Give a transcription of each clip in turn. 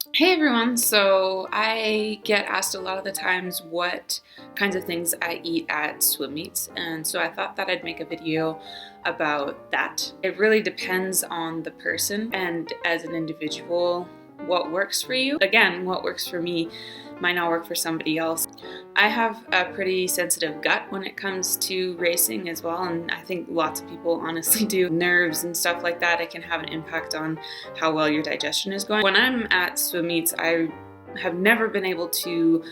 Hey everyone, so I get asked a lot of the times what kinds of things I eat at swim meets, and so I thought that I'd make a video about that. It really depends on the person and as an individual what works for you. Again, what works for me might not work for somebody else. I have a pretty sensitive gut when it comes to racing as well, and I think lots of people honestly do. Nerves and stuff like that, it can have an impact on how well your digestion is going. When I'm at swim meets, I have never been able to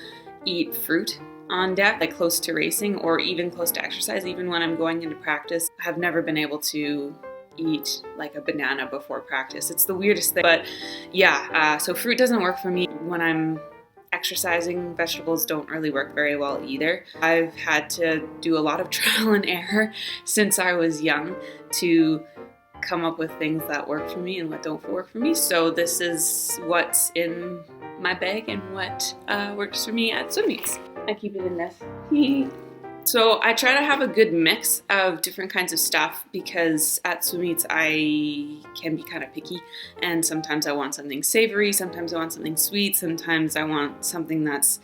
eat fruit on deck, like close to racing or even close to exercise. Even when I'm going into practice, I have never been able to eat like a banana before practice. It's the weirdest thing, but yeah, so fruit doesn't work for me when I'm exercising. Vegetables don't really work very well either. I've had to do a lot of trial and error since I was young to come up with things that work for me and what don't work for me. So this is what's in my bag and what works for me at swim meets. I keep it in this. So I try to have a good mix of different kinds of stuff because at swim meets I can be kind of picky, and sometimes I want something savory, sometimes I want something sweet, sometimes I want something that's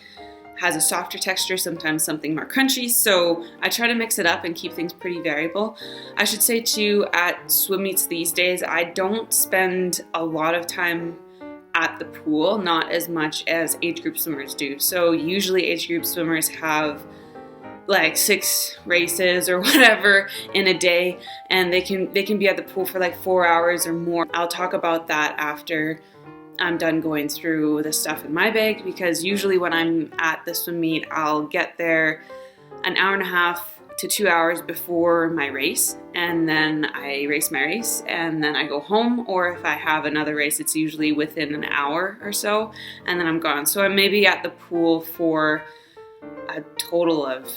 has a softer texture, sometimes something more crunchy. So I try to mix it up and keep things pretty variable. I should say too, at swim meets these days, I don't spend a lot of time at the pool, not as much as age group swimmers do. So usually age group swimmers have like 6 races or whatever in a day, and they can be at the pool for like 4 hours or more. I'll talk about that after I'm done going through the stuff in my bag, because usually when I'm at the swim meet, I'll get there an hour and a half to 2 hours before my race, and then I race my race and then I go home, or if I have another race, it's usually within an hour or so, and then I'm gone. So I'm maybe at the pool for a total of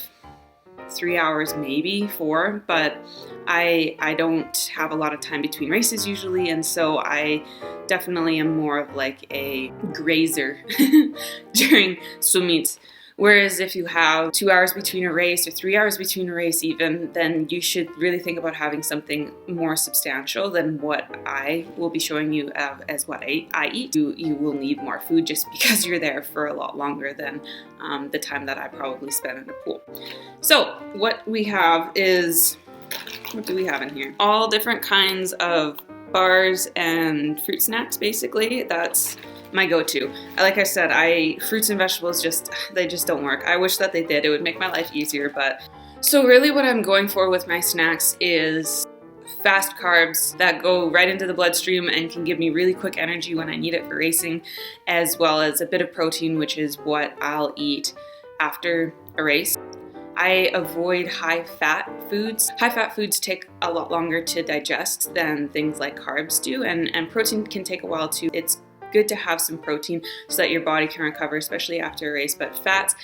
3 hours, maybe 4, but I don't have a lot of time between races usually, and so I definitely am more of like a grazer during swim meets. Whereas if you have 2 hours between a race or 3 hours between a race even, then you should really think about having something more substantial than what I will be showing you as what I eat. You will need more food just because you're there for a lot longer than the time that I probably spend in a pool. So what we have is, what do we have in here? All different kinds of bars and fruit snacks, basically. That's my go-to. Like I said, fruits and vegetables they just don't work. I wish that they did. It would make my life easier, but so really what I'm going for with my snacks is fast carbs that go right into the bloodstream and can give me really quick energy when I need it for racing, as well as a bit of protein, which is what I'll eat after a race. I avoid high-fat foods. High-fat foods take a lot longer to digest than things like carbs do, and protein can take a while too. It's good to have some protein so that your body can recover, especially after a race. But fats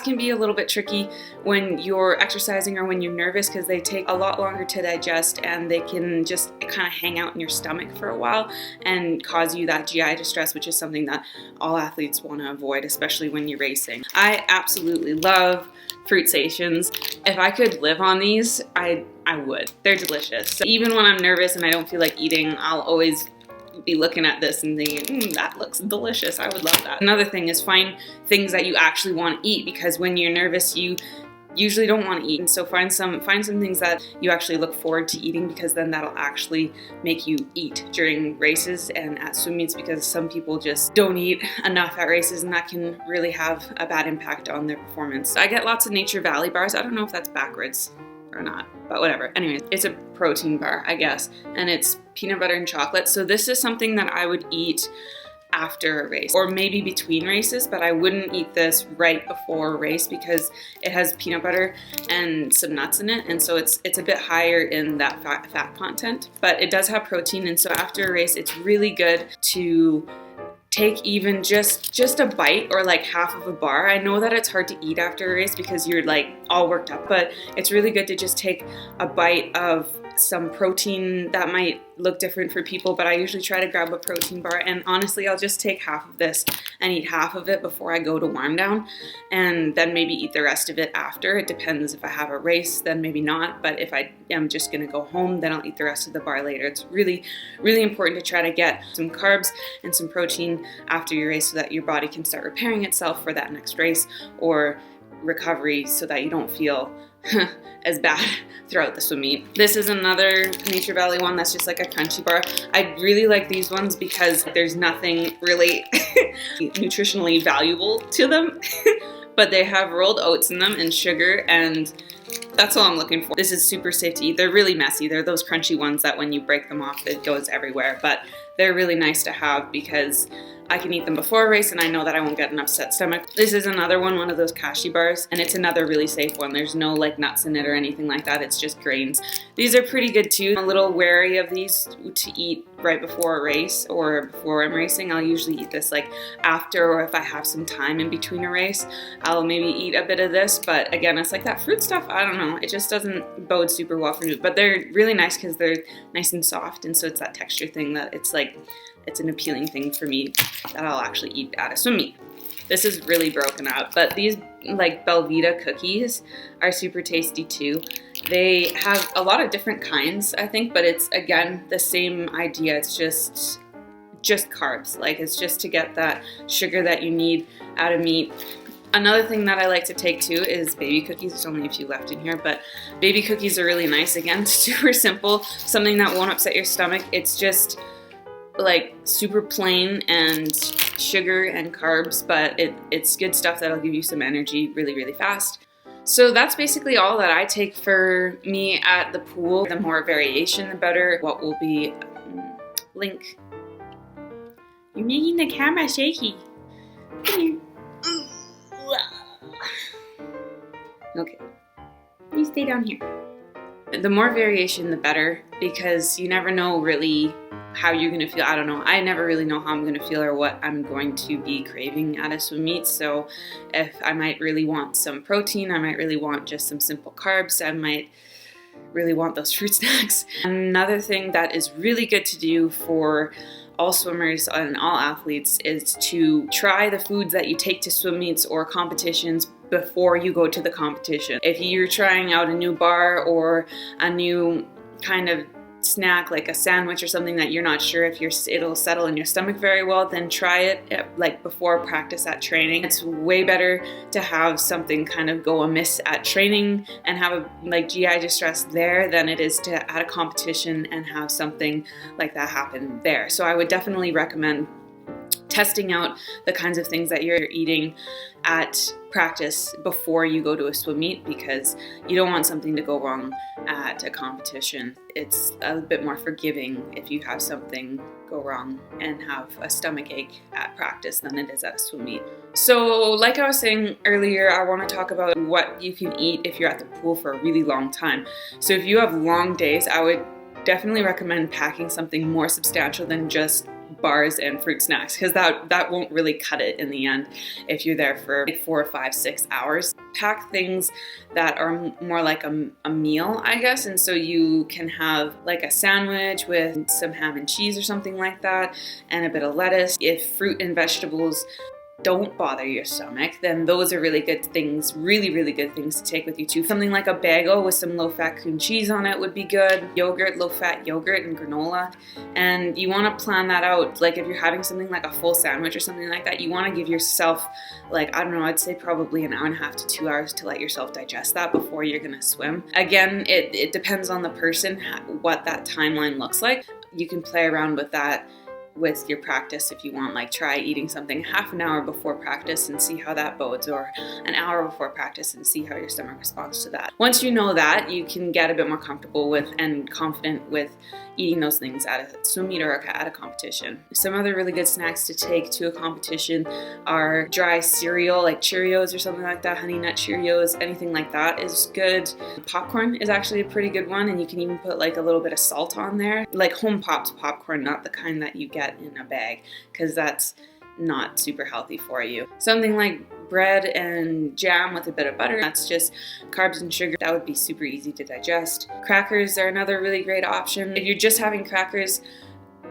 can be a little bit tricky when you're exercising or when you're nervous, because they take a lot longer to digest and they can just kind of hang out in your stomach for a while and cause you that GI distress, which is something that all athletes want to avoid, especially when you're racing. I absolutely love fruit stations. If I could live on these, I would. They're delicious. So even when I'm nervous and I don't feel like eating, I'll always be looking at this and thinking, that looks delicious. I would love that. Another thing is find things that you actually want to eat, because when you're nervous, you usually don't want to eat. And so find some things that you actually look forward to eating, because then that'll actually make you eat during races and at swim meets, because some people just don't eat enough at races, and that can really have a bad impact on their performance. I get lots of Nature Valley bars. I don't know if that's backwards or not, but whatever. Anyways, it's a protein bar, I guess, and it's peanut butter and chocolate. So this is something that I would eat after a race, or maybe between races, but I wouldn't eat this right before a race because it has peanut butter and some nuts in it, and so it's a bit higher in that fat content, but it does have protein. And so after a race, it's really good to take even just a bite or like half of a bar. I know that it's hard to eat after a race because you're like all worked up, but it's really good to just take a bite of some protein. That might look different for people, but I usually try to grab a protein bar, and honestly I'll just take half of this and eat half of it before I go to warm down, and then maybe eat the rest of it after. It depends. If I have a race, then maybe not, but if I am just gonna go home, then I'll eat the rest of the bar later. It's really important to try to get some carbs and some protein after your race so that your body can start repairing itself for that next race or recovery, so that you don't feel as bad throughout the swim meet. This is another Nature Valley one that's just like a crunchy bar. I really like these ones because there's nothing really nutritionally valuable to them, but they have rolled oats in them and sugar, and that's all I'm looking for. This is super safe to eat. They're really messy. They're those crunchy ones that when you break them off, it goes everywhere, but they're really nice to have because I can eat them before a race and I know that I won't get an upset stomach. This is another one of those cashew bars, and it's another really safe one. There's no like nuts in it or anything like that. It's just grains. These are pretty good too. I'm a little wary of these to eat right before a race or before I'm racing. I'll usually eat this like after, or if I have some time in between a race, I'll maybe eat a bit of this. But again, it's like that fruit stuff, I don't know, it just doesn't bode super well for me. But they're really nice because they're nice and soft, and so it's that texture thing that it's like, it's an appealing thing for me that I'll actually eat at a swim meet. This is really broken up, but these like Belvita cookies are super tasty too. They have a lot of different kinds, I think, but it's again the same idea. It's just carbs. Like, it's just to get that sugar that you need out of meat. Another thing that I like to take too is baby cookies. There's only a few left in here, but baby cookies are really nice. Again, super simple, something that won't upset your stomach. It's just like super plain and sugar and carbs, but it's good stuff that'll give you some energy really fast. So that's basically all that I take for me at the pool. The more variation, the better. What will be link. You're making the camera shaky. Okay, you stay down here. The more variation, the better, because you never know really how you're gonna feel. I don't know. I never really know how I'm gonna feel or what I'm going to be craving at a swim meet. So if I might really want some protein, I might really want just some simple carbs, I might really want those fruit snacks. Another thing that is really good to do for all swimmers and all athletes is to try the foods that you take to swim meets or competitions before you go to the competition. If you're trying out a new bar or a new kind of snack like a sandwich or something that you're not sure if it'll settle in your stomach very well, then try it like before practice at training. It's way better to have something kind of go amiss at training and have a like GI distress there than it is to at a competition and have something like that happen there. So I would definitely recommend testing out the kinds of things that you're eating at practice before you go to a swim meet, because you don't want something to go wrong at a competition. It's a bit more forgiving if you have something go wrong and have a stomach ache at practice than it is at a swim meet. So like I was saying earlier, I want to talk about what you can eat if you're at the pool for a really long time. So if you have long days, I would definitely recommend packing something more substantial than just bars and fruit snacks, because that won't really cut it in the end if you're there for 4, 5, 6 hours. Pack things that are more like a meal, I guess, and so you can have like a sandwich with some ham and cheese or something like that and a bit of lettuce. If fruit and vegetables don't bother your stomach, then those are really good things, really good things to take with you too. Something like a bagel with some low-fat cream cheese on it would be good. Yogurt, low-fat yogurt and granola. And you want to plan that out. Like if you're having something like a full sandwich or something like that, you want to give yourself like, I don't know, I'd say probably an hour and a half to 2 hours to let yourself digest that before you're gonna swim. Again, it depends on the person, what that timeline looks like. You can play around with that with your practice if you want. Like try eating something half an hour before practice and see how that bodes, or an hour before practice and see how your stomach responds to that. Once you know that, you can get a bit more comfortable with and confident with eating those things at a swim meet or at a competition. Some other really good snacks to take to a competition are dry cereal like Cheerios or something like that, Honey Nut Cheerios, anything like that is good. Popcorn is actually a pretty good one, and you can even put like a little bit of salt on there. Like home pops popcorn, not the kind that you get in a bag, because that's not super healthy for you. Something like bread and jam with a bit of butter, that's just carbs and sugar. That would be super easy to digest. Crackers are another really great option. If you're just having crackers,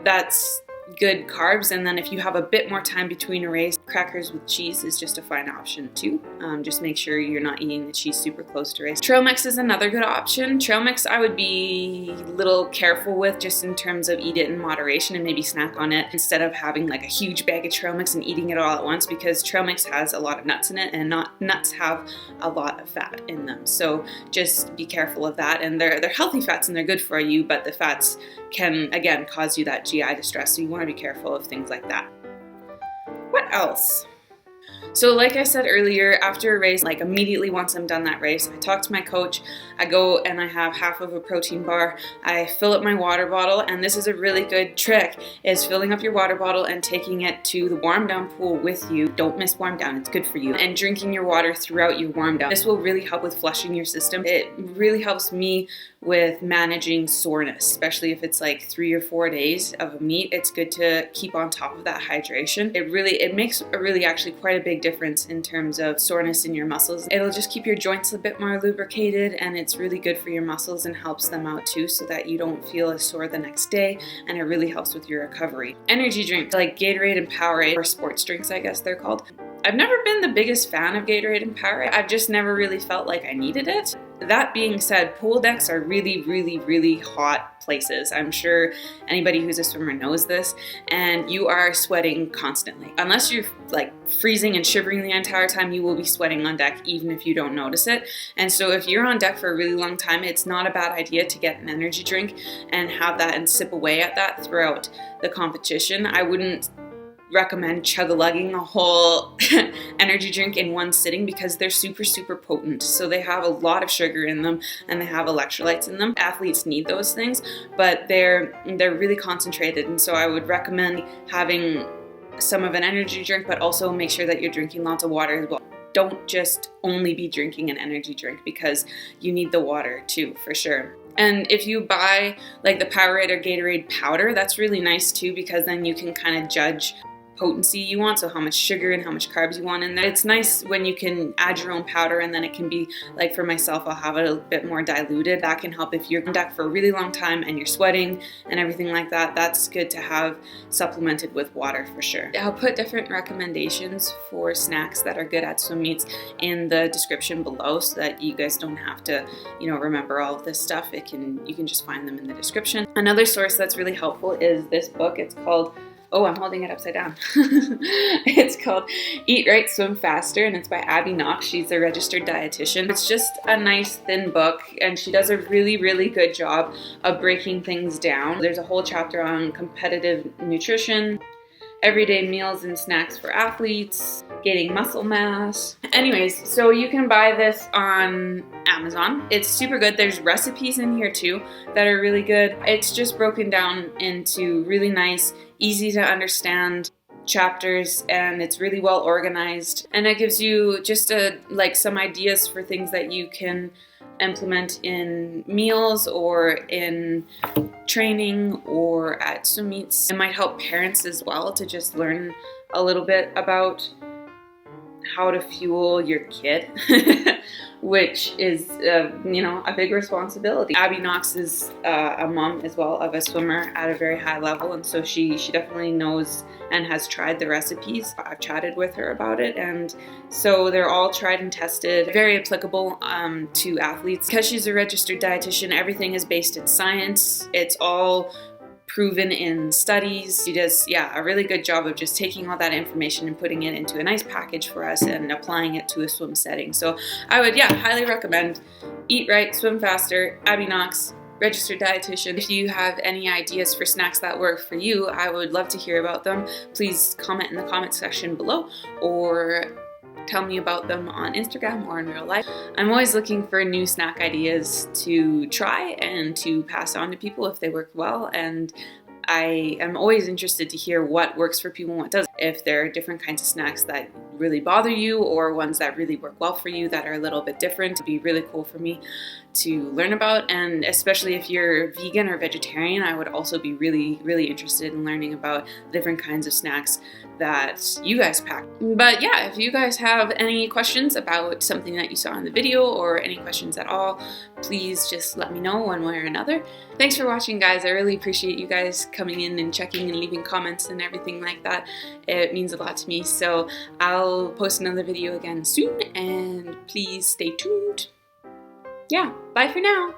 that's good carbs, and then if you have a bit more time between a race, crackers with cheese is just a fine option too. Just make sure you're not eating the cheese super close to race. Trail mix is another good option. Trail mix I would be a little careful with, just in terms of eat it in moderation and maybe snack on it instead of having like a huge bag of trail mix and eating it all at once, because trail mix has a lot of nuts in it, and nuts have a lot of fat in them. So just be careful of that, and they're healthy fats and they're good for you, but the fats can again cause you that GI distress, so you want to be careful of things like that. What else? So like I said earlier, after a race, like immediately once I'm done that race, I talk to my coach, I go and I have half of a protein bar, I fill up my water bottle, and this is a really good trick, is filling up your water bottle and taking it to the warm down pool with you. Don't miss warm down, it's good for you. And drinking your water throughout your warm down. This will really help with flushing your system. It really helps me with managing soreness, especially if it's like 3 or 4 days of a meet. It's good to keep on top of that hydration. It makes a really actually quite a big difference in terms of soreness in your muscles. It'll just keep your joints a bit more lubricated, and it's really good for your muscles and helps them out too, so that you don't feel as sore the next day, and it really helps with your recovery. Energy drinks like Gatorade and Powerade, or sports drinks I guess they're called. I've never been the biggest fan of Gatorade and Powerade. I've just never really felt like I needed it. That being said, pool decks are really, really, really hot places. I'm sure anybody who's a swimmer knows this, and you are sweating constantly. Unless you're like freezing and shivering the entire time, you will be sweating on deck even if you don't notice it. And so if you're on deck for a really long time, it's not a bad idea to get an energy drink and have that and sip away at that throughout the competition. I wouldn't recommend chug-a-lugging a whole energy drink in one sitting, because they're super, super potent. So they have a lot of sugar in them, and they have electrolytes in them. Athletes need those things, but they're really concentrated, and so I would recommend having some of an energy drink, but also make sure that you're drinking lots of water as well. Don't just only be drinking an energy drink, because you need the water too, for sure. And if you buy like the Powerade or Gatorade powder, that's really nice too, because then you can kind of judge potency you want, so how much sugar and how much carbs you want in there. It's nice when you can add your own powder, and then it can be, like for myself, I'll have it a bit more diluted. That can help if you're on deck for a really long time and you're sweating and everything like that. That's good to have supplemented with water for sure. I'll put different recommendations for snacks that are good at swim meets in the description below, so that you guys don't have to, remember all of this stuff. You can just find them in the description. Another source that's really helpful is this book. It's called, oh, I'm holding it upside down. It's called Eat Right, Swim Faster, and it's by Abby Knox. She's a registered dietitian. It's just a nice thin book, and she does a really, really good job of breaking things down. There's a whole chapter on competitive nutrition, everyday meals and snacks for athletes, gaining muscle mass. Anyways, so you can buy this on Amazon. It's super good. There's recipes in here too that are really good. It's just broken down into really nice, easy to understand chapters, and it's really well organized, and it gives you just some ideas for things that you can implement in meals or in training or at swim meets. It might help parents as well to just learn a little bit about how to fuel your kid, which is, a big responsibility. Abby Knox is a mom as well of a swimmer at a very high level, and so she definitely knows and has tried the recipes. I've chatted with her about it, and so they're all tried and tested, very applicable to athletes. Because she's a registered dietitian, everything is based in science. It's all proven in studies. She does, a really good job of just taking all that information and putting it into a nice package for us and applying it to a swim setting. So I would, highly recommend Eat Right, Swim Faster, Abby Knox, registered dietitian. If you have any ideas for snacks that work for you, I would love to hear about them. Please comment in the comment section below, or tell me about them on Instagram or in real life. I'm always looking for new snack ideas to try and to pass on to people if they work well, and I am always interested to hear what works for people and what doesn't. If there are different kinds of snacks that really bother you or ones that really work well for you that are a little bit different. It'd be really cool for me to learn about, and especially if you're vegan or vegetarian, I would also be really interested in learning about different kinds of snacks that you guys pack. But yeah, if you guys have any questions about something that you saw in the video or any questions at all, please just let me know one way or another. Thanks for watching, guys. I really appreciate you guys coming in and checking and leaving comments and everything like that. It means a lot to me. So I'll post another video again soon, and please stay tuned. Yeah, bye for now.